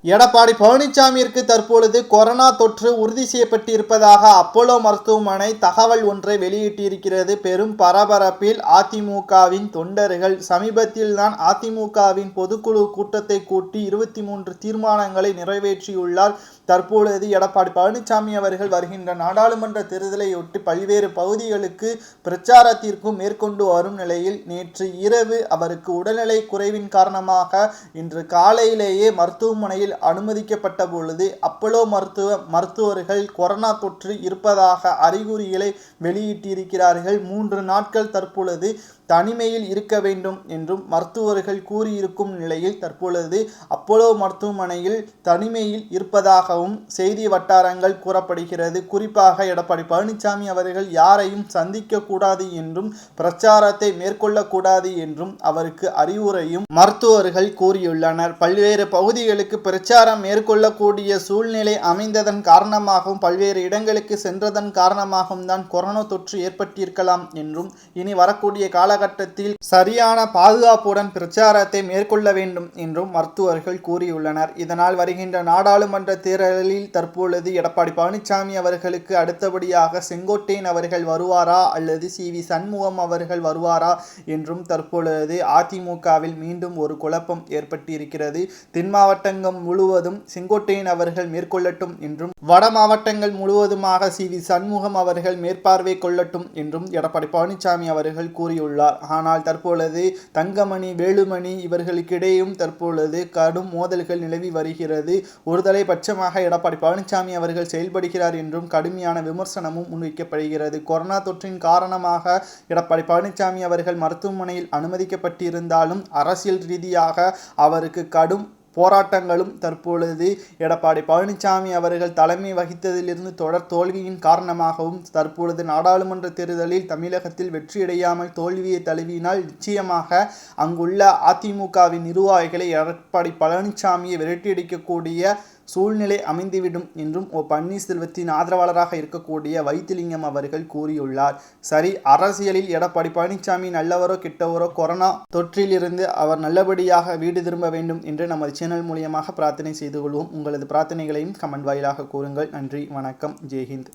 எடப்பாடி பழனிசாமியிற்கு தற்பொழுது கொரோனா தொற்று உறுதி செய்யப்பட்டிருப்பதாக அப்போலோ மருத்துவமனை தகவல் ஒன்றை வெளியிட்டிருக்கிறது. பெரும் பரபரப்பில் அதிமுகவின் தொண்டர்கள் சமீபத்தில் தான் அதிமுகவின் பொதுக்குழு கூட்டத்தை கூட்டி 23 தீர்மானங்களை நிறைவேற்றியுள்ளார். தற்பொழுது எடப்பாடி பழனிசாமி அவர்கள் வருகின்ற நாடாளுமன்ற தேர்தலையொட்டி பல்வேறு பகுதிகளுக்கு பிரச்சாரத்திற்கும் மேற்கொண்டு வரும் நிலையில் நேற்று இரவு அவருக்கு உடல்நிலை குறைவின் காரணமாக இன்று காலையிலேயே மருத்துவமனையில் அனுமதிக்கப்பட்ட பொழுது அப்போலோ மருத்துவர்கள் கொரோனா தொற்று இருப்பதாக அறிகுறிகளை வெளியிட்டிருக்கிறார்கள். 3 நாட்கள் தற்பொழுது தனிமையில் இருக்க வேண்டும் என்றும் மருத்துவர்கள் கூறியிருக்கும் நிலையில் தற்பொழுது அப்போலோ மருத்துவமனையில் தனிமையில் இருப்பதாகவும் செய்தி வட்டாரங்கள் கூறப்படுகிறது. குறிப்பாக எடப்பாடி பழனிசாமி அவர்கள் யாரையும் சந்திக்க கூடாது என்றும் பிரச்சாரத்தை மேற்கொள்ளக்கூடாது என்றும் அவருக்கு அறிவுரையும் மருத்துவர்கள் கூறியுள்ளனர். பல்வேறு பகுதிகளுக்கு பிரச்சாரம் மேற்கொள்ளக்கூடிய சூழ்நிலை அமைந்ததன் காரணமாகவும் பல்வேறு இடங்களுக்கு சென்றதன் காரணமாகவும் தான் கொரோனா தொற்று ஏற்பட்டிருக்கலாம் என்றும் இனி வரக்கூடிய காலகட்டத்தில் சரியான பாதுகாப்புடன் பிரச்சாரத்தை மேற்கொள்ள வேண்டும் என்றும் மருத்துவர்கள் கூறியுள்ளனர். இதனால் வருகின்ற நாடாளுமன்ற தேர்தலில் தற்பொழுது எடப்பாடி பழனிசாமி அவர்களுக்கு அடுத்தபடியாக செங்கோட்டையன் அவர்கள் வருவாரா அல்லது சி.வி. சண்முகம் அவர்கள் வருவாரா என்றும் தற்பொழுது அதிமுகவில் மீண்டும் ஒரு குழப்பம் ஏற்பட்டிருக்கிறது. தென் மாவட்டங்கள் முழுவதும் செங்கோட்டையன் அவர்கள் மேற்கொள்ளட்டும் என்றும் வட மாவட்டங்கள் முழுவதுமாக சி.வி. சண்முகம் அவர்கள் மேற்பார்வை கொள்ளட்டும் என்றும் எடப்பாடி பழனிசாமி அவர்கள் கூறியுள்ளார். ஆனால் தற்பொழுது தங்கமணி, வேலுமணி இவர்களுக்கிடையும் தற்பொழுது கடும் மோதல்கள் நிலவி வருகிறது. ஒருதலை பட்சமாக எடப்பாடி பழனிசாமி அவர்கள் செயல்படுகிறார் என்றும் கடுமையான விமர்சனமும் முன்வைக்கப்படுகிறது. கொரோனா தொற்றின் காரணமாக எடப்பாடி பழனிசாமி அவர்கள் மருத்துவமனையில் அனுமதிக்கப்பட்டிருந்தாலும் அரசியல் ரீதியாக அவருக்கு கடும் போராட்டங்களும் தற்பொழுது எடப்பாடி பழனிசாமி அவர்கள் தலைமை வகித்ததிலிருந்து தொடர் தோல்வியின் காரணமாகவும் தற்பொழுது நாடாளுமன்ற தேர்தலில் தமிழகத்தில் வெற்றியடையாமல் தோல்வியை தழுவினால் நிச்சயமாக அங்குள்ள அதிமுகவின் நிர்வாகிகளை எடப்பாடி பழனிசாமியை விரட்டியடிக்கக்கூடிய சூழ்நிலை அமைந்துவிடும் என்றும் பன்னீர்செல்வத்தின் ஆதரவாளராக இருக்கக்கூடிய வைத்திலிங்கம் அவர்கள் கூறியுள்ளார். சரி, அரசியலில் எடப்பாடி பழனிசாமி நல்லவரோ கெட்டவரோ கொரோனா தொற்றிலிருந்து அவர் நல்லபடியாக வீடு திரும்ப வேண்டும் என்று நமது சேனல் மூலியமாக பிரார்த்தனை செய்து கொள்வோம். உங்களது பிரார்த்தனைகளையும் கமெண்ட் வாயிலாக கூறுங்கள். நன்றி, வணக்கம், ஜெய்ஹிந்த்.